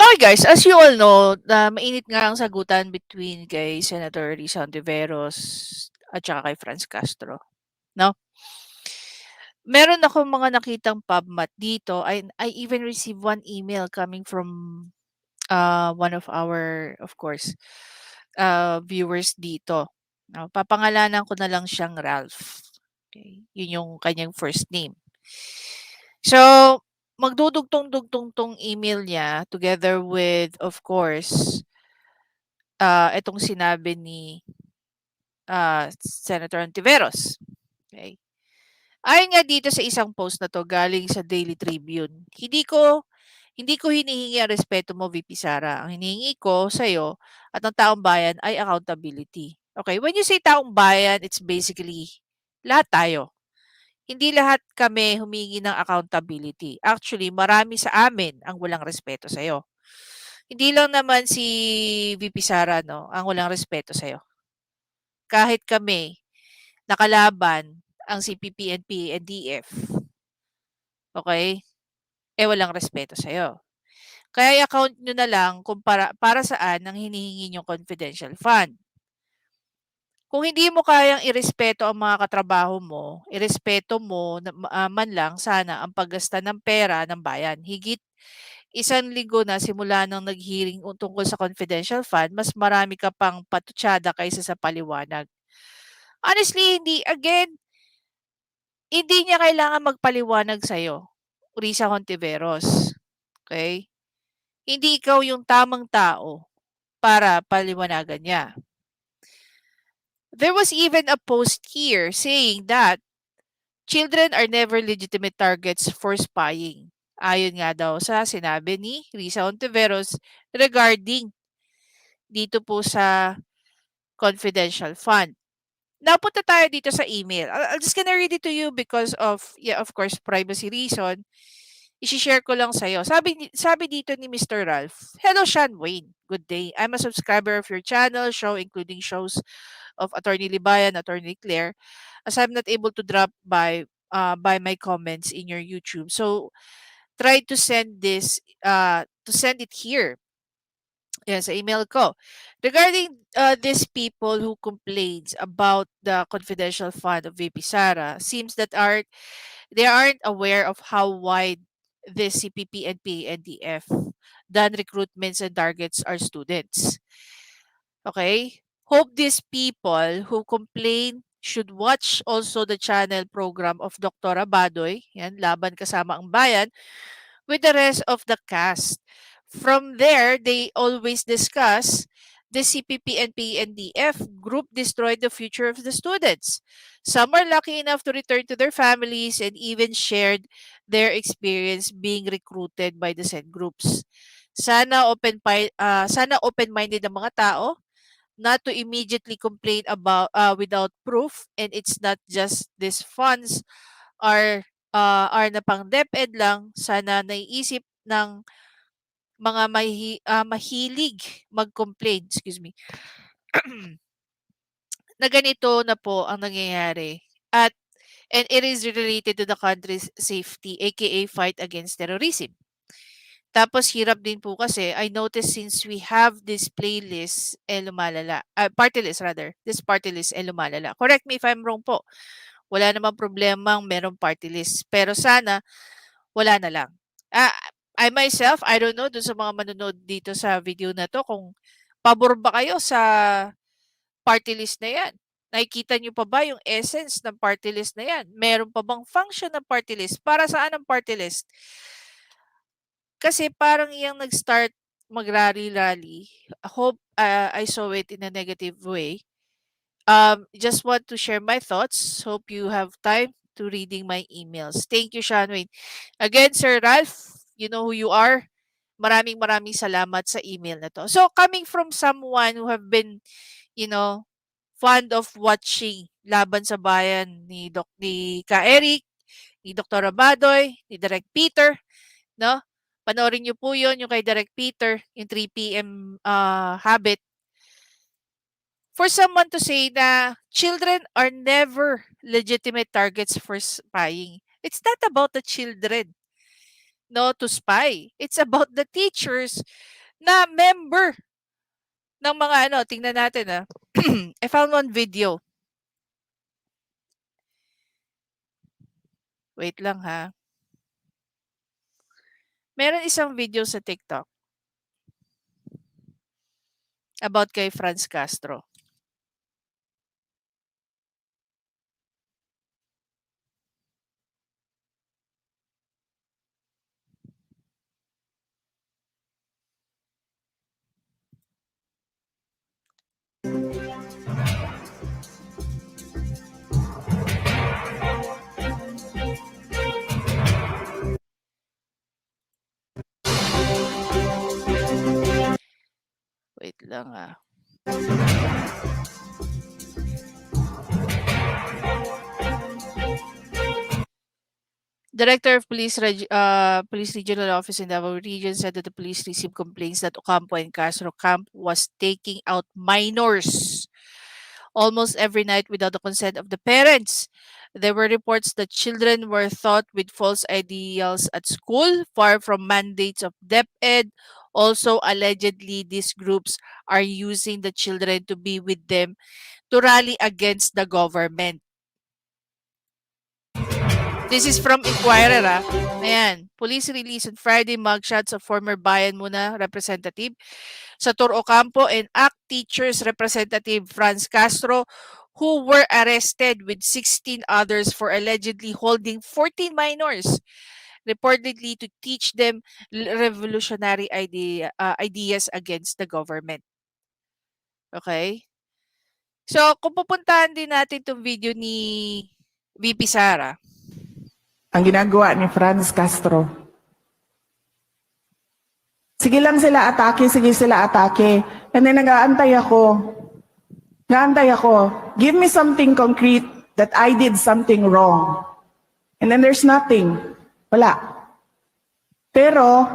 Okay guys, as you all know, na mainit nga ang sagutan between kay Senator Risa Ontiveros at saka kay Franz Castro, 'no? Meron akong mga nakitang PubMat dito. I even received one email coming from one of our, of course, viewers dito. Papangalanan ko na lang siyang Ralph. Okay, yun yung kanyang first name. So, magdudugtong-dugtong 'tong email niya together with, of course, itong sinabi ni Senator Ontiveros. Okay. Ayon nga dito sa isang post na to galing sa Daily Tribune, hindi ko hinihingi ang respeto mo, VP Sara. Ang hinihingi ko sa iyo at ng taong bayan ay accountability. Okay, when you say taong bayan, it's basically lahat tayo. Hindi lahat kami humingi ng accountability. Actually, marami sa amin ang walang respeto sa iyo. Hindi lang naman si VP Sara, no, ang walang respeto sa iyo. Kahit kami, nakalaban ang CPP and PNDF, okay, walang respeto sa'yo. Kaya i-account nyo na lang kung para saan ang hinihingi nyong confidential fund. Kung hindi mo kayang irespeto ang mga katrabaho mo, irespeto mo man lang sana ang paggasta ng pera ng bayan. Higit 1 linggo na simula nang nag-hearing tungkol sa confidential fund, mas marami ka pang patutsada kaysa sa paliwanag. Honestly, hindi niya kailangan magpaliwanag sa'yo, Risa Hontiveros. Okay? Hindi ikaw yung tamang tao para paliwanagan niya. There was even a post here saying that children are never legitimate targets for spying. Ayon nga daw sa sinabi ni Risa Hontiveros regarding dito po sa confidential fund. Napunta tayo dito sa email. I'm just gonna read it to you because of, yeah, of course, privacy reason. I-share ko lang sa'yo. Sabi dito ni Mr. Ralph, "Hello, Sean Wayne. Good day. I'm a subscriber of your channel, show including shows of Attorney Libayan, Attorney Claire, as I'm not able to drop by my comments in your YouTube. So, try to send it here. Yan, sa email ko. Regarding these people who complains about the confidential fund of VP Sara, seems that they aren't aware of how wide the CPP and PNDF done recruitments and targets our students. Okay? Hope these people who complain should watch also the channel program of Dr. Badoy, yan, Laban Kasama ang Bayan, with the rest of the cast. From there, they always discuss the CPP and PNDF group destroyed the future of the students. Some are lucky enough to return to their families and even shared their experience being recruited by the said groups. Sana open-minded ang mga tao not to immediately complain about without proof, and it's not just these funds are na pang DepEd lang. Sana naiisip ng mga mahilig mag-complain, excuse me, na ganito na po ang nangyayari at and it is related to the country's safety, aka fight against terrorism. Tapos hirap din po kasi I noticed since we have this playlist lumalala, party list rather, this party list lumalala. Correct me if I'm wrong po. Wala namang problemang merong party list. Pero sana wala na lang. Ah, I myself, I don't know dun sa mga manonood dito sa video na 'to kung pabor ba kayo sa party list na 'yan? Nakikita niyo pa ba yung essence ng party list na 'yan? Meron pa bang function ng party list? Para saan ang party list? Kasi parang yang nag-start mag-rally-rally. I hope I saw it in a negative way. Just want to share my thoughts. Hope you have time to reading my emails. Thank you, Shanwayne. Again, Sir Ralph, you know who you are. Maraming maraming salamat sa email na to. So, coming from someone who have been, you know, fond of watching Laban sa Bayan ni Ka Eric, ni Dr. Abadoy, ni Direk Peter, no? Panoorin niyo po 'yon, yung kay Direk Peter, yung 3 PM habit. For someone to say na children are never legitimate targets for spying. It's not about the children, no, to spy. It's about the teachers na member ng mga ano, tingnan natin I found one video. Wait lang ha. Meron isang video sa TikTok about kay Franz Castro. Wait lang Director of Police Regional Office in Davao Region said that the police received complaints that Ocampo and Castro camp was taking out minors almost every night without the consent of the parents. There were reports that children were taught with false ideals at school, far from mandates of DepEd. Also, allegedly, these groups are using the children to be with them to rally against the government. This is from Inquirer, Ayan. Police release on Friday mugshots of former Bayan Muna representative Sator Ocampo and ACT Teachers representative Franz Castro, who were arrested with 16 others for allegedly holding 14 minors, reportedly to teach them revolutionary ideas against the government. Okay? So, kung pupuntahan din natin itong video ni VP Sara, ang ginagawa ni Franz Castro. Sige lang sila atake, sige sila atake. And then nag-aantay ako. Give me something concrete that I did something wrong. And then there's nothing. Wala. Pero,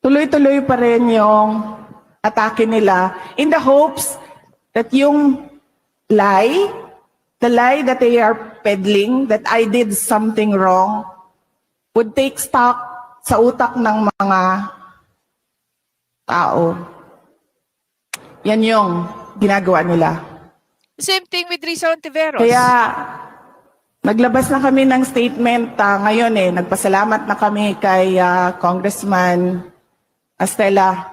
tuloy-tuloy pa rin yung atake nila in the hopes that yung lie, the lie that they are peddling, that I did something wrong, would take stock sa utak ng mga tao. Yan yung ginagawa nila. same thing with Risa Ontiveros. Kaya, naglabas na kami ng statement ngayon Nagpasalamat na kami kay Congressman Estela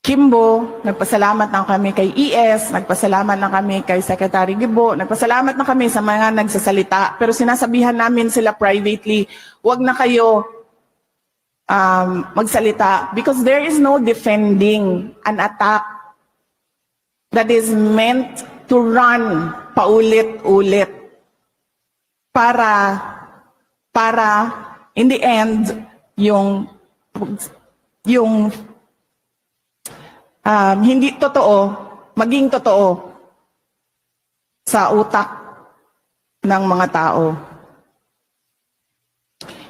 Kimbo, nagpasalamat na kami kay ES, nagpasalamat na kami kay Secretary Gibo, nagpasalamat na kami sa mga nagsasalita. Pero sinasabihan namin sila privately, wag na kayo magsalita because there is no defending an attack that is meant to run paulit-ulit para in the end yung hindi totoo, maging totoo sa utak ng mga tao.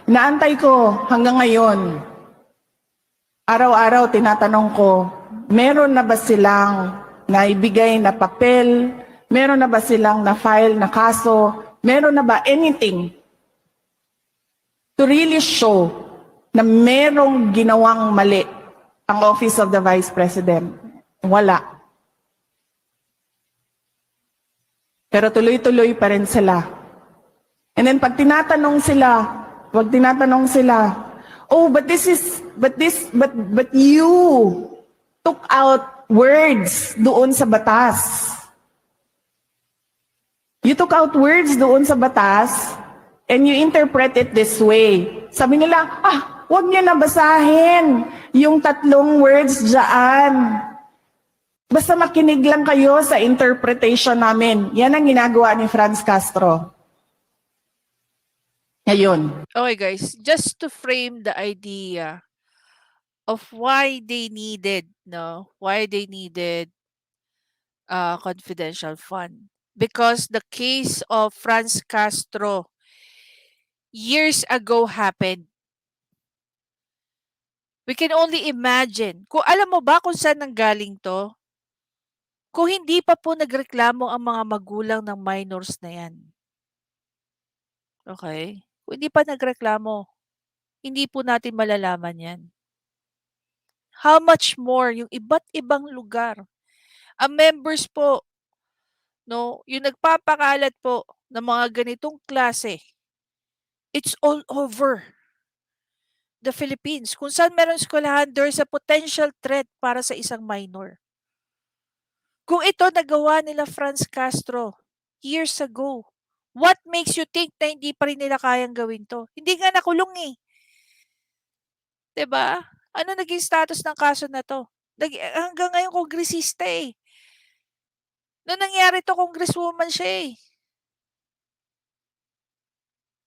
Inaantay ko hanggang ngayon, araw-araw tinatanong ko, meron na ba silang naibigay na papel? Meron na ba silang na-file na kaso? Meron na ba anything to really show na merong ginawang mali ang Office of the Vice President? Wala. Pero tuloy-tuloy pa rin sila. And then pag tinatanong sila, oh, but you took out words doon sa batas. You took out words doon sa batas and you interpret it this way. Sabi nila, huwag niyo na basahin yung 3 words dyan. Basta makinig lang kayo sa interpretation namin. Yan ang ginagawa ni Franz Castro. Ngayon. Okay guys, just to frame the idea of why they needed confidential fund. Because the case of Franz Castro years ago happened. We can only imagine. Kung alam mo ba kung saan nanggaling to? Kung hindi pa po nagreklamo ang mga magulang ng minors na yan. Okay? Kung hindi pa nagreklamo, hindi po natin malalaman yan. How much more yung iba't ibang lugar. Ang members po, no, yung nagpapakalat po ng mga ganitong klase, it's all over the Philippines. Kung saan meron eskwelahan, there's a potential threat para sa isang minor. Kung ito nagawa nila Franz Castro years ago, what makes you think na hindi pa rin nila kayang gawin to? Hindi nga nakulong eh. 'Di ba? Ano naging status ng kaso na to? Hanggang ngayon kongresista eh. Nung nangyari to, congresswoman siya eh.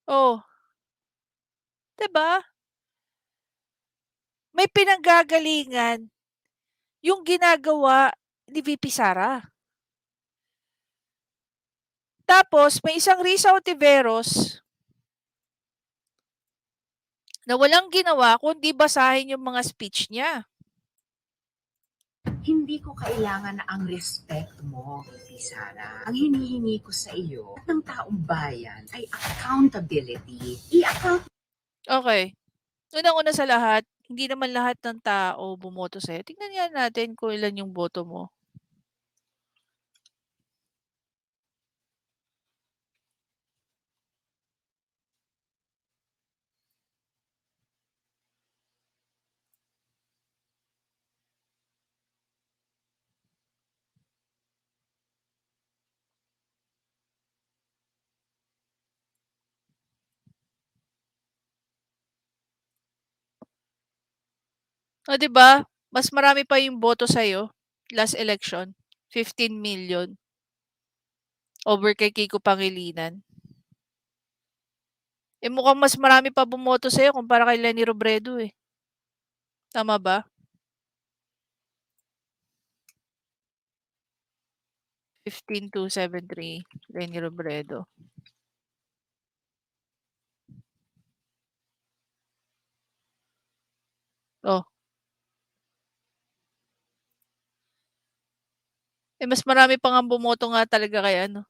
Oh, 'di ba? May pinanggagalingan yung ginagawa ni VP Sara. Tapos may isang Risa Ontiveros na walang ginawa kundi basahin yung mga speech niya. Hindi ko kailangan na ang respect mo, VP Sara. Ang hinihingi ko sa iyo ng taong bayan ay accountability. I-account Okay. Unang-una sa lahat, hindi naman lahat ng tao bumoto sa'yo. Tingnan nga natin kung ilan yung boto mo. O, 'di ba? Mas marami pa yung boto sa'yo last election. 15 million over kay Kiko Pangilinan. Eh mukhang mas marami pa bumoto sa'yo kumpara kay Leni Robredo eh. Tama ba? 15,273 Leni Robredo. Oh. Eh mas marami pa nga bumoto nga talaga kay ano,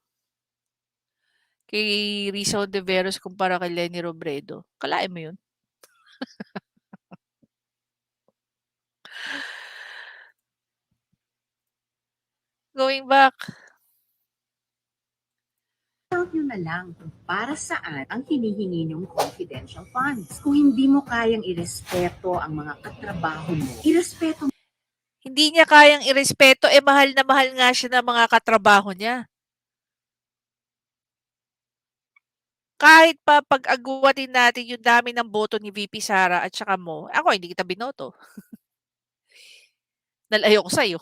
kay Risa Ontiveros kumpara kay Leni Robredo. Kalain mo yun? Going back, nyo na lang kung para saan ang hinihingi nyong confidential funds. Kung hindi mo kayang irespeto ang mga katrabaho mo, irespeto hindi niya kayang irespeto, eh mahal na mahal nga siya ng mga katrabaho niya. Kahit pa pag-agwatin natin yung dami ng boto ni VP Sara at saka mo, ako hindi kita binoto. Dahil ayoko sa'yo.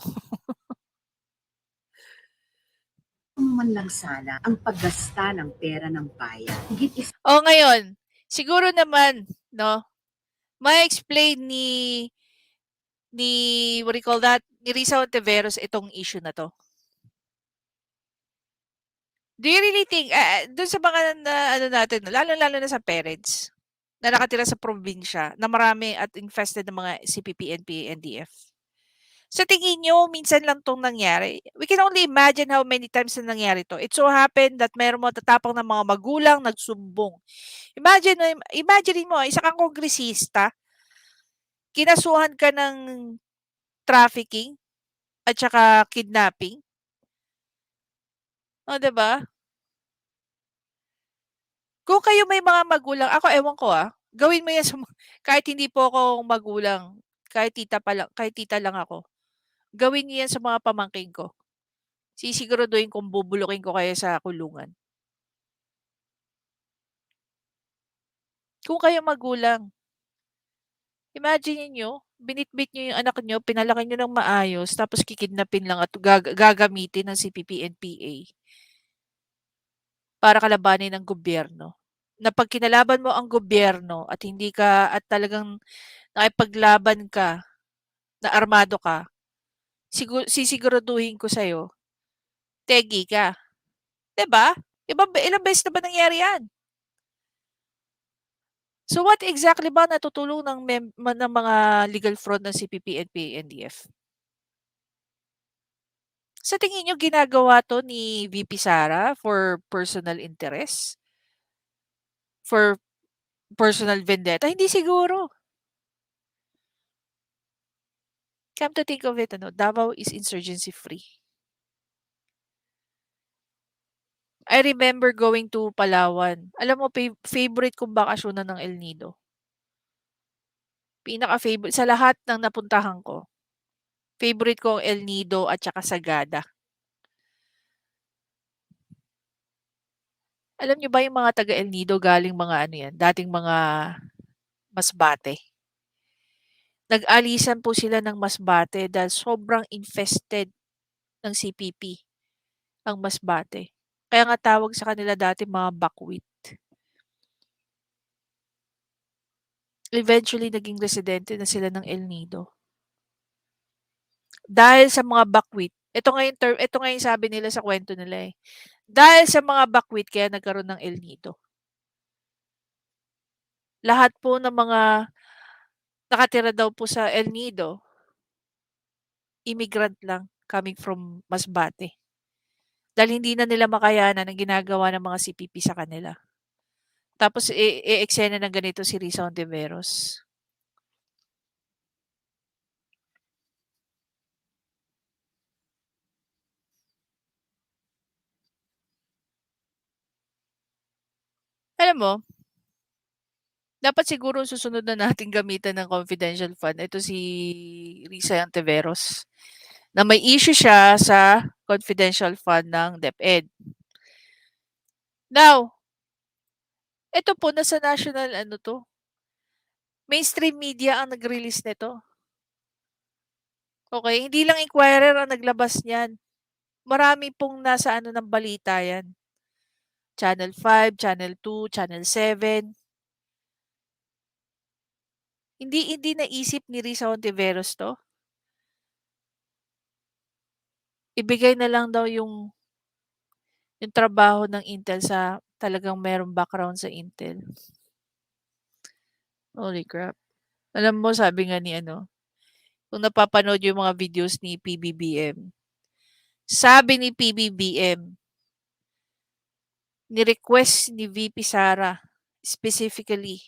mo man lang sana ang paggasta ng pera ng bayan. Higit isa O ngayon, siguro naman, no, ma-explain ni what do you call that, ni Risa Ontiveros itong issue na to. Do you really think, dun sa mga na, ano natin, lalo-lalo na sa parents, na nakatira sa probinsya, na marami at infested ng mga CPP, NPA, NDF. Sa tingin nyo, minsan lang tong nangyari. We can only imagine how many times na nangyari to. It so happened that meron mo tatapang ng mga magulang nagsumbong. Imagine mo, isa kang kongresista, kinasuhan ka ng trafficking at saka kidnapping. O, 'di ba? Kung kayo may mga magulang, ako ewan ko gawin mo 'yan sa kahit hindi po ako magulang, kahit tita lang ako. Gawin niyo 'yan sa mga pamangkin ko. Sisiguraduhin kong bubulukin ko kayo sa kulungan. Kung kayo magulang, imagine niyo, binitbit niyo yung anak niyo, pinalaki niyo ng maayos, tapos kikidnapin lang at gagamitin ng CPP, NPA para kalabanin ng gobyerno. Na pag kinalaban mo ang gobyerno at hindi ka at talagang nakipaglaban ka, na armado ka, sisiguraduhin ko sa'yo, tegi ka. 'Di ba? Ilang beses na ba nangyari 'yan? So what exactly ba natutulong ng mga legal fraud ng CPP, NPA, NDF? Sa tingin niyo ginagawa 'to ni VP Sara for personal interest? For personal vendetta? Hindi siguro. Come to think of it, Davao is insurgency free. I remember going to Palawan. Alam mo, favorite kong bakasyonan ng El Nido. Pinaka-favorite sa lahat ng napuntahan ko. Favorite ko ang El Nido at saka Sagada. Alam niyo ba yung mga taga El Nido galing mga ano yan, dating mga Masbate. Nag-alisan po sila ng Masbate dahil sobrang infested ng CPP ang Masbate. Kaya nga tawag sa kanila dati mga buckwheat. Eventually, naging residente na sila ng El Nido. Dahil sa mga buckwheat, ito nga yung sabi nila sa kwento nila eh. Dahil sa mga buckwheat, kaya nagkaroon ng El Nido. Lahat po ng mga nakatira daw po sa El Nido, immigrant lang coming from Masbate. Dahil hindi na nila makayanan ang ginagawa ng mga CPP sa kanila. Tapos eksena ng ganito si Risa Ontiveros. Alam mo, dapat siguro susunod na nating gamitan ng confidential fund. Ito si Risa Ontiveros. Na may issue siya sa confidential fund ng DepEd. Now, ito po nasa national mainstream media ang nag-release nito. Okay, hindi lang Inquirer ang naglabas niyan. Marami pong nasa ng balita yan. Channel 5, Channel 2, Channel 7. Hindi naisip ni Risa Ontiveros to. Ibigay na lang daw yung trabaho ng Intel sa talagang merong background sa Intel. Holy crap. Alam mo, sabi nga ni kung napapanood yung mga videos ni PBBM, sabi ni PBBM, ni-request ni VP Sara specifically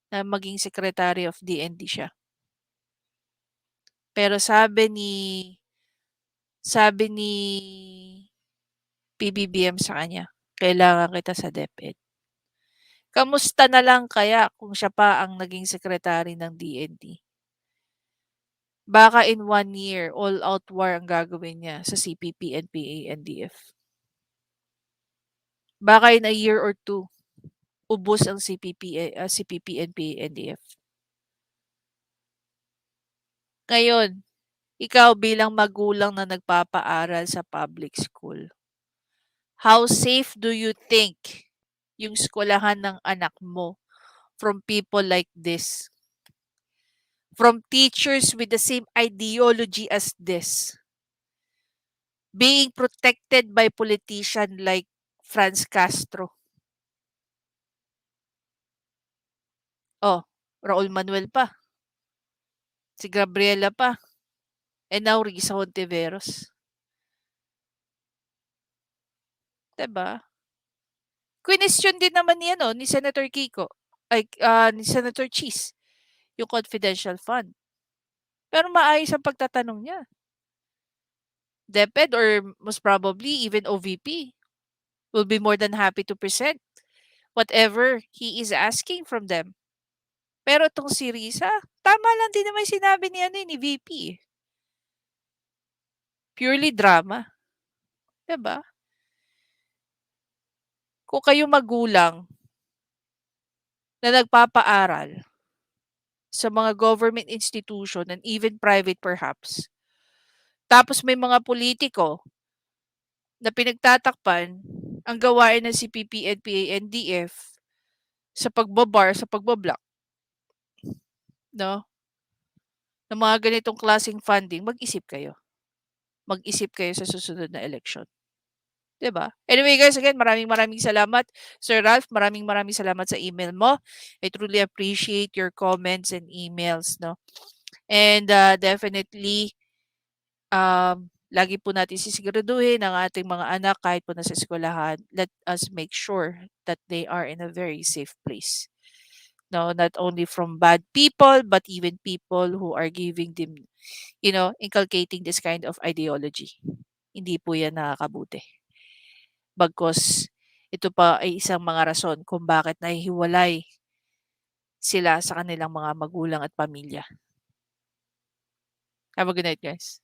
na maging Secretary of DND siya. Pero sabi ni PBBM sa kanya, kailangan kita sa DepEd. Kamusta na lang kaya kung siya pa ang naging secretary ng DND? Baka in 1 year, all-out war ang gagawin niya sa CPP, NPA, NDF. Baka in a year or 2, ubos ang CPP, NPA, NDF. Ngayon, ikaw bilang magulang na nagpapaaral sa public school, how safe do you think yung eskwelahan ng anak mo from people like this? From teachers with the same ideology as this? Being protected by politicians like Franz Castro. Oh, Raul Manuel pa. Si Gabriela pa. And now Risa Hontiveros. Diba? Question din naman ni Senator Kiko. Ni Senator Cheese. Yung confidential fund. Pero maayos ang pagtatanong niya. DepEd or most probably even OVP will be more than happy to present whatever he is asking from them. Pero itong si Risa, tama lang din naman sinabi ni VP. Purely drama. Diba? Kung kayo magulang na nagpapaaral sa mga government institution and even private perhaps, tapos may mga politiko na pinagtatakpan ang gawain ng CPP, NPA, NDF sa pagbabar, sa pagbablock, no? Ng mga ganitong klaseng funding, mag-isip kayo. Mag-isip kayo sa susunod na election. Diba? Anyway guys, again, maraming salamat. Sir Ralph, maraming salamat sa email mo. I truly appreciate your comments and emails, no? And definitely, lagi po natin sisiguraduhin ang ating mga anak kahit po nasa eskwelahan. Let us make sure that they are in a very safe place. No, not only from bad people, but even people who are giving them, inculcating this kind of ideology. Hindi po yan nakakabuti. Bagkus, ito pa ay isang mga rason kung bakit nahihiwalay sila sa kanilang mga magulang at pamilya. Have a good night, guys.